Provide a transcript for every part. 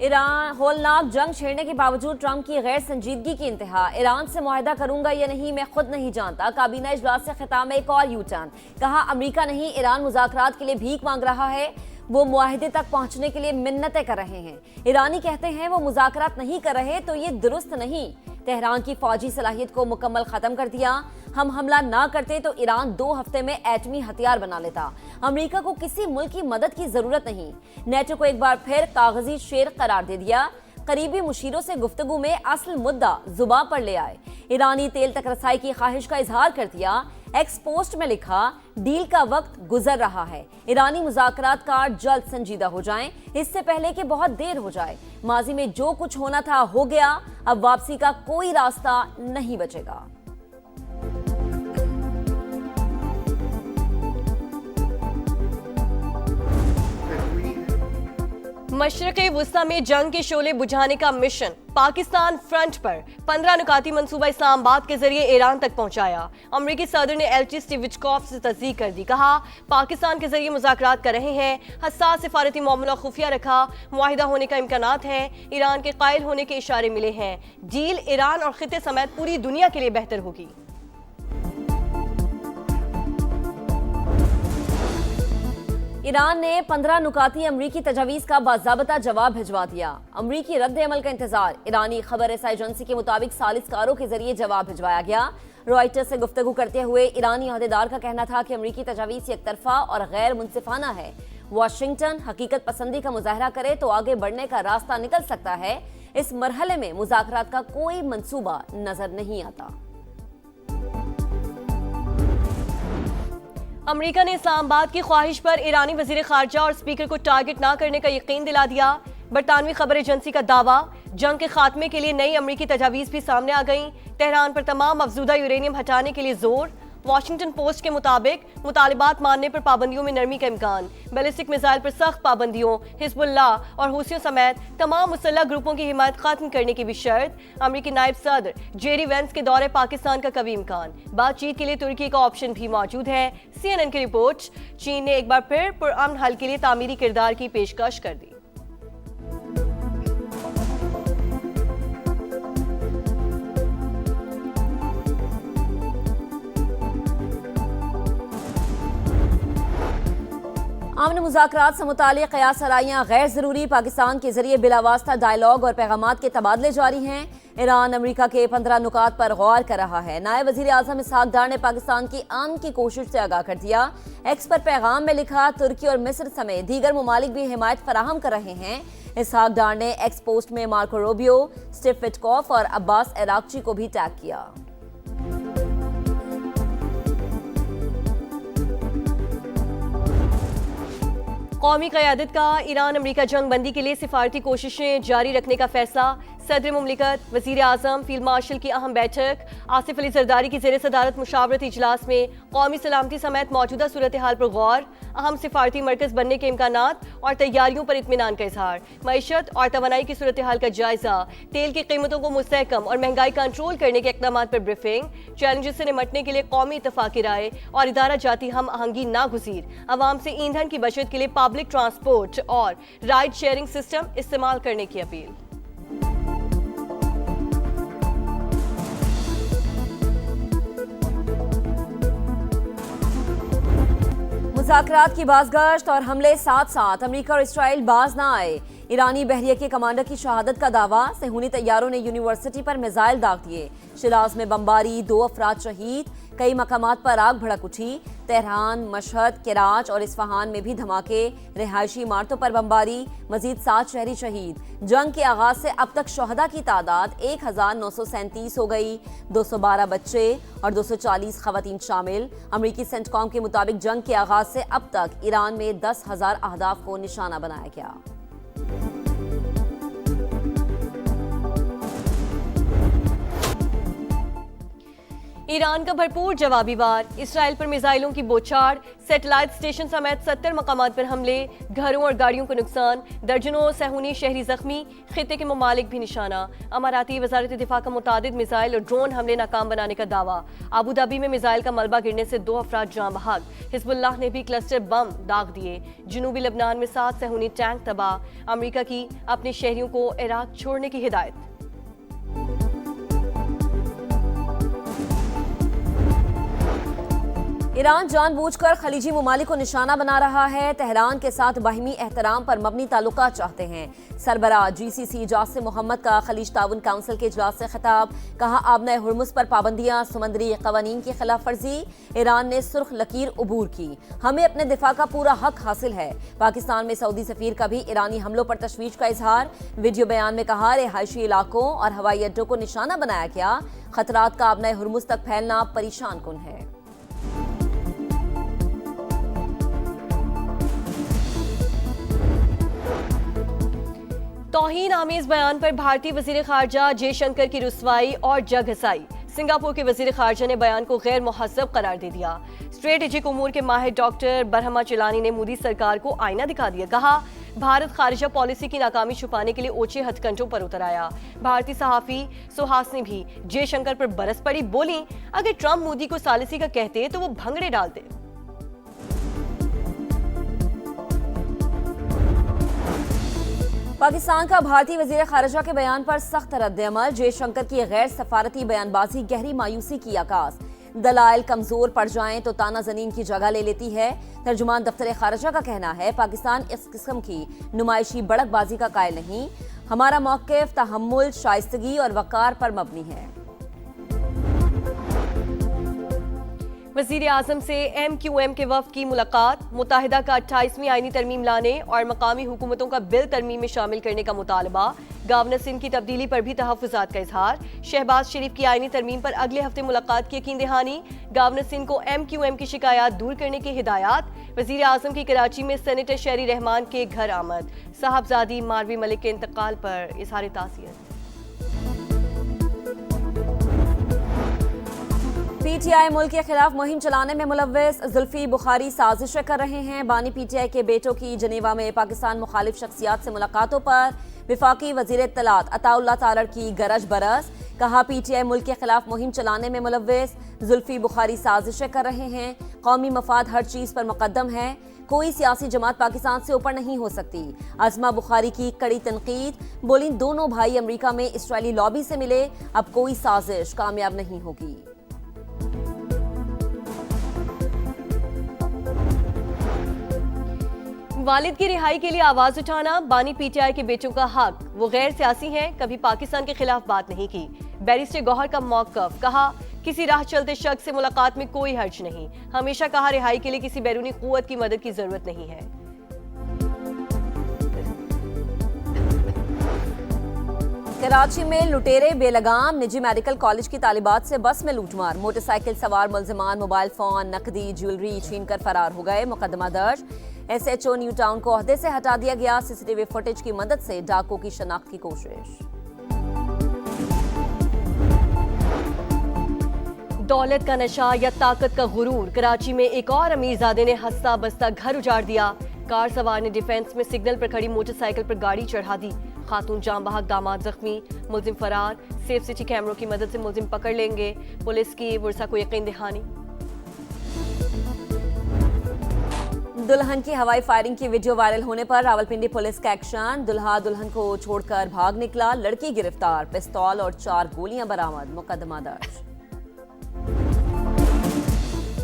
Iran होलनाक जंग छेड़ने के बावजूद ट्रंप की गैर संजीदगी की इंतहा। ईरान से मुआहदा करूंगा या नहीं मैं खुद नहीं जानता। काबीना इजलास से खिताब में एक और यू टर्न। कहा अमेरिका नहीं ईरान मुज़ाकरात के लिए भीख मांग रहा है, वो मुआहदे तक पहुंचने के लिए मिन्नतें कर रहे हैं। ईरानी कहते हैं वो मुज़ाकरात नहीं कर रहे तो ये दुरुस्त नहीं। तेहरान की फौजी सलाहियत को मुकम्मल खत्म कर दिया। हम हमला ना करते तो ईरान 2 हफ्ते में एटमी हथियार बना लेता। अमेरिका को किसी मुल्क की मदद की जरूरत नहीं। नेटो को एक बार फिर कागजी शेर करार दे दिया। करीबी मुशीरों से गुफ्तगू में असल मुद्दा जुबान पर ले आए। ईरानी तेल तक रसाई की ख्वाहिश का इजहार कर दिया। एक्स पोस्ट में लिखा डील का वक्त गुजर रहा है। ईरानी मुज़ाकरात का जल्द संजीदा हो जाएं, इससे पहले कि बहुत देर हो जाए। माजी में जो कुछ होना था हो गया, अब वापसी का कोई रास्ता नहीं बचेगा। मशरक़े वुस्ता में जंग के शोले बुझाने का मिशन पाकिस्तान फ्रंट पर 15 नुकाती मंसूबा इस्लामाबाद के जरिए ईरान तक पहुंचाया। अमरीकी सदर ने एलची स्टीव विटकॉफ से तस्दीक कर दी। कहा पाकिस्तान के जरिए मुज़ाकरात कर रहे हैं। हसास सिफारती मामला खुफिया रखा। मुआहिदा होने का इम्कानात हैं। ईरान के कायल होने के इशारे मिले हैं। डील ईरान और खिते समेत पूरी दुनिया के लिए बेहतर होगी। ईरान ने 15 नुकाती अमरीकी तजावीज़ का बाज़ाबता जवाब भिजवा दिया। अमरीकी रद्द अमल का इंतजार। ईरानी खबर रसाई एजेंसी के मुताबिक सालिसकारों के जरिए जवाब भिजवाया गया। रॉयटर्स से गुफ्तगू करते हुए ईरानी अहदेदार का कहना था कि अमरीकी तजावीज़ एक तरफा और गैर मुनसिफाना है। वाशिंगटन हकीकत पसंदी का मुजाहरा करे तो आगे बढ़ने का रास्ता निकल सकता है। इस मरहले में मुज़ाकरात का कोई मंसूबा नजर नहीं आता। अमेरिका ने इस्लामाबाद की ख्वाहिश पर ईरानी वजीर खारजा और स्पीकर को टारगेट न करने का यकीन दिला दिया। बरतानवी खबर एजेंसी का दावा। जंग के खात्मे के लिए नई अमरीकी तजावीज़ भी सामने आ गईं। तेहरान पर तमाम अफजूदा यूरेनियम हटाने के लिए जोर। वाशिंगटन पोस्ट के मुताबिक मुतालिबात मानने पर पाबंदियों में नरमी का इम्कान। बैलिस्टिक मिसाइल पर सख्त पाबंदियों, हिजबुल्लाह और हुसियों समेत तमाम मुसल्लह ग्रुपों की हिमायत खत्म करने की भी शर्त। अमरीकी नायब सदर जेरी वेंस के दौरे पाकिस्तान का कभी इम्कान। बातचीत के लिए तुर्की का ऑप्शन भी मौजूद है। CNN की रिपोर्ट। चीन ने एक बार फिर पुरअमन हल के लिए तामीरी किरदार की पेशकश कर दी। आमन मुज़ाकरात से मुताल्लिक़ क़यास आराइयाँ गैर ज़रूरी। पाकिस्तान के जरिए बिलावास्ता डायलॉग और पैगामात के तबादले जारी हैं। ईरान अमेरिका के 15 नुकात पर गौर कर रहा है। नायब वज़ीर आज़म इसहाक डार ने पाकिस्तान की अमन की कोशिश से आगाह कर दिया। एक्स पर पैगाम में लिखा तुर्की और मिस्र समेत दीगर ममालिक भी हिमायत फराहम कर रहे हैं। इसहाक डार ने एक्स पोस्ट में मार्को रूबियो, स्टीव विटकॉफ और अब्बास अरागची को भी टैग किया। कौमी क़यादत का ईरान अमरीका जंग बंदी के लिए सिफारती कोशिशें जारी रखने का फैसला। सदर मुमलिकत, वज़ीर आज़म, फील्ड मार्शल की अहम बैठक। आसिफ अली जरदारी की ज़ेर सदारत मुशावरती इजलास में कौमी सलामती समेत मौजूदा सूरत हाल पर गौर। अहम सिफारती मरकज़ बनने के इम्कानात और तैयारियों पर इत्मीनान का इजहार। मईशत और तवानाई की सूरत हाल का जायजा। तेल की कीमतों को मुस्तहकम और महंगाई कंट्रोल करने के इक़दाम पर ब्रीफिंग। चैलेंजेस से निमटने के लिए कौमी इत्तफ़ाक़ी राय और इदारा जाती हम आहंगी नागुज़ीर। अवाम से ईंधन की बचत के लिए पब्लिक ट्रांसपोर्ट और राइड शेयरिंग सिस्टम इस्तेमाल करने की अपील। मुज़ाकरात की बाज़गश्त और हमले साथ साथ अमेरिका और इस्राइल बाज ना आए। ईरानी बहरिया के कमांडर की शहादत का दावा। सेहूनी तैयारों ने यूनिवर्सिटी पर मिसाइल दाग दिए। शिराज में बमबारी, 2 अफराद शहीद। कई मकामात पर आग भड़क उठी। तेहरान, मशहद, कराच और इस्फहान में भी धमाके। रिहायशी इमारतों पर बमबारी। मजीद 7 शहरी शहीद। जंग के आगाज से अब तक शहदा की तादाद 1937 हो गई। 212 बच्चे और 240 खवातीन शामिल। अमरीकी सेंटकॉम के मुताबिक जंग के आगाज से अब तक ईरान में 10,000 अहदाफ को निशाना बनाया गया। ईरान का भरपूर जवाबी वार, इसराइल पर मिसाइलों की बौछार, सैटेलाइट स्टेशन समेत 70 मकामात पर हमले, घरों और गाड़ियों को नुकसान, दर्जनों सहूनी शहरी जख्मी, खित्ते के ममालिक भी निशाना। अमाराती वजारत दिफा का मुतादिद मिसाइल और ड्रोन हमले नाकाम बनाने का दावा। अबू धाबी में मिसाइल का मलबा गिरने से 2 अफराद जाँ बहक। हिजबुल्लाह ने भी क्लस्टर बम दाग दिए। जनूबी लबनान में 7 सहूनी टैंक तबाह। अमरीका की अपने शहरियों को इराक छोड़ने की हिदायत। ईरान जानबूझकर खलीजी ममालिक को निशाना बना रहा है। तेहरान के साथ बाहिमी एहतराम पर मबनी ताल्लुकात चाहते हैं। सरबराह GCC जासिम मोहम्मद का खलीज ताउन काउंसिल के इजलास से खिताब। कहा आबना हुर्मुज पर पाबंदियां समंदरी कवानीन की खिलाफ वर्जी। ईरान ने सुर्ख लकीर अबूर की। हमें अपने दिफा का पूरा हक हासिल है। पाकिस्तान में सऊदी सफीर का भी ईरानी हमलों पर तशवीश का इजहार। वीडियो बयान में कहा रिहायशी इलाकों और हवाई अड्डों को निशाना बनाया गया। खतरात का आबना हुर्मुज तक फैलना परेशान कुन है। तौहीन आमेज बयान पर भारतीय वजीर खारजा जयशंकर की रुसवाई और जग हसाई। सिंगापुर के वजीर खारजा ने बयान को गैर मुहज़्ज़ब करार दे दिया। स्ट्रेटेजिक उमूर के माहिर डॉक्टर बरहमा चिलानी ने मोदी सरकार को आईना दिखा दिया। कहा भारत खारिजा पॉलिसी की नाकामी छुपाने के लिए ओछे हथकंडों पर उतर आया। भारतीय सहाफी सुहास ने भी जयशंकर पर बरस पड़ी। बोली अगर ट्रंप मोदी को सालिसी का कहते तो वो भंगड़े डालते। पाकिस्तान का भारतीय वजीर खारजा के बयान पर सख्त रद्द-ए-अमल। जयशंकर की गैर सफारती बयानबाजी गहरी मायूसी की आगाज। दलाइल कमजोर पड़ जाएं तो ताना जनीन की जगह ले लेती है। तर्जुमान दफ्तर खारजा का कहना है पाकिस्तान इस किस्म की नुमाइशी बड़कबाजी का कायल नहीं। हमारा मौक़िफ़ तहम्मुल, शाइस्तगी और वक़ार पर मबनी है। वज़ीर आज़म से MQM के वफ़द की मुलाकात। मुत्तहिदा का 28वीं आईनी तरमीम लाने और मकामी हुकूमतों का बिल तरमीम में शामिल करने का मुतालबा। गवर्नर सिंध की तब्दीली पर भी तहफ़्फ़ुज़ात का इजहार। शहबाज शरीफ की आईनी तरमीम पर अगले हफ्ते मुलाकात की यकीन दहानी। गवर्नर सिंध को MQM की शिकायत दूर करने की हिदायत। वज़ीर आज़म की कराची में सेनेटर शहरी रहमान के घर आमद। साहबजादी मारवी मलिक के इंतकाल पर इज़हार ताज़ियत। PTI मुल्क के खिलाफ मुहिम चलाने में मुलव्वस। जुल्फी बुखारी साजिशें कर रहे हैं। बानी PTI के बेटों की जनेवा में पाकिस्तान मुखालिफ शख्सियात से मुलाकातों पर विफाकी वजीर इत्तलात अताउल्लाह तारड़ की गरज बरस। कहा PTI मुल्क के खिलाफ मुहिम चलाने में मुलव्वस। जुल्फी बुखारी साजिशें कर रहे हैं। कौमी मफाद हर चीज़ पर मुकद्दम है। कोई सियासी जमात पाकिस्तान से ऊपर नहीं हो सकती। अज़मा बुखारी की कड़ी तनकीद। बोली दोनों भाई अमरीका में इस्राइली लॉबी से मिले। अब कोई साजिश कामयाब नहीं होगी। वालिद की रिहाई के लिए आवाज उठाना बानी PTI के बेटों का हक। वो गैर सियासी हैं, कभी पाकिस्तान के खिलाफ बात नहीं की। बैरिस्टर गौहर का मौक़िफ़। कहा किसी राह चलते शख्स से मुलाकात में कोई हर्ज नहीं। हमेशा कहा रिहाई के लिए किसी बैरूनी कुव्वत की मदद की जरूरत नहीं है। कराची में लुटेरे बेलगाम। निजी मेडिकल कॉलेज की तालिबात से बस में लूटमार। मोटरसाइकिल सवार मुलजिमान मोबाइल फोन, नकदी, ज्वेलरी छीनकर फरार हो गए। मुकदमा दर्ज। SHO न्यू टाउन को ओहदे से हटा दिया गया। CCTV फुटेज की मदद से डाकुओं की शनाख्त की कोशिश। दौलत का नशा या ताकत का गुरूर। कराची में एक और अमीरजादे ने हंसता बसता घर उजाड़ दिया। कार सवार ने डिफेंस में सिग्नल पर खड़ी मोटरसाइकिल पर गाड़ी चढ़ा दी। खातून जाम बहक, दामाद जख्मी, मुलजिम फरार। सेफ सिटी कैमरों की मदद से मुलजिम पकड़ लेंगे। पुलिस की वर्षा को यकीन दहानी। दुल्हन की हवाई फायरिंग की वीडियो वायरल होने पर रावलपिंडी पुलिस का एक्शन। दुल्हा दुल्हन को छोड़कर भाग निकला। लड़की गिरफ्तार। पिस्तौल और 4 गोलियां बरामद। मुकदमा दर्ज।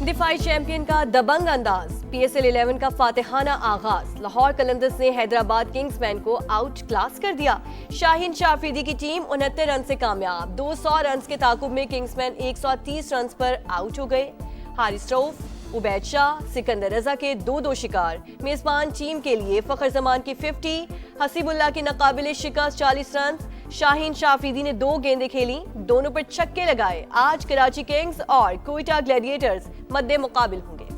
दिफाई चैंपियन का दबंग अंदाज। PSL 11 का फातिहाना आगाज। लाहौर कलंदर्स ने हैदराबाद किंग्समैन को आउट क्लास कर दिया। शाहीन शाह अफरीदी की टीम 69 रन से कामयाब। 200 रन के ताकुब में किंग्समैन 130 रन पर आउट हो गए। हारिस रऊफ, उबैद शाह, सिकंदर रजा के 2-2 शिकार। मेजबान टीम के लिए फखर जमान की 50, हसीबुल्लाह की नाकाबिले शिकस्त 40 रन। शाहीन शाह अफरीदी ने 2 गेंदें खेली, दोनों पर छक्के लगाए। आज कराची किंग्स और कोयटा ग्लैडिएटर्स मद्दे मुकाबिल होंगे।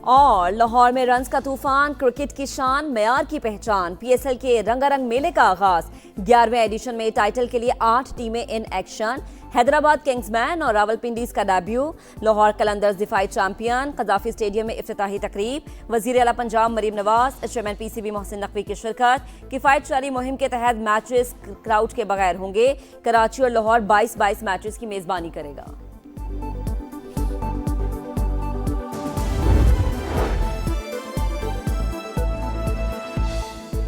और लाहौर में रन्स का तूफान। क्रिकेट की शान, मेयार की पहचान। PSL के रंगारंग मेले का आगाज। 11वें एडिशन में टाइटल के लिए 8 टीमें इन एक्शन। हैदराबाद किंग्समैन और रावलपिंडीज का डेब्यू, लाहौर कलंदर्स दिफाई चैंपियन, कदाफी स्टेडियम में इफ्तिताही तकरीब, वजीर आला पंजाब मरीम नवाज, चेयरमैन पीसीबी मोहसिन नकवी की शिरकत। किफायत जारी मुहिम के तहत मैचेस क्राउड के बगैर होंगे, कराची और लाहौर 22-22 मैचेस की मेजबानी करेगा।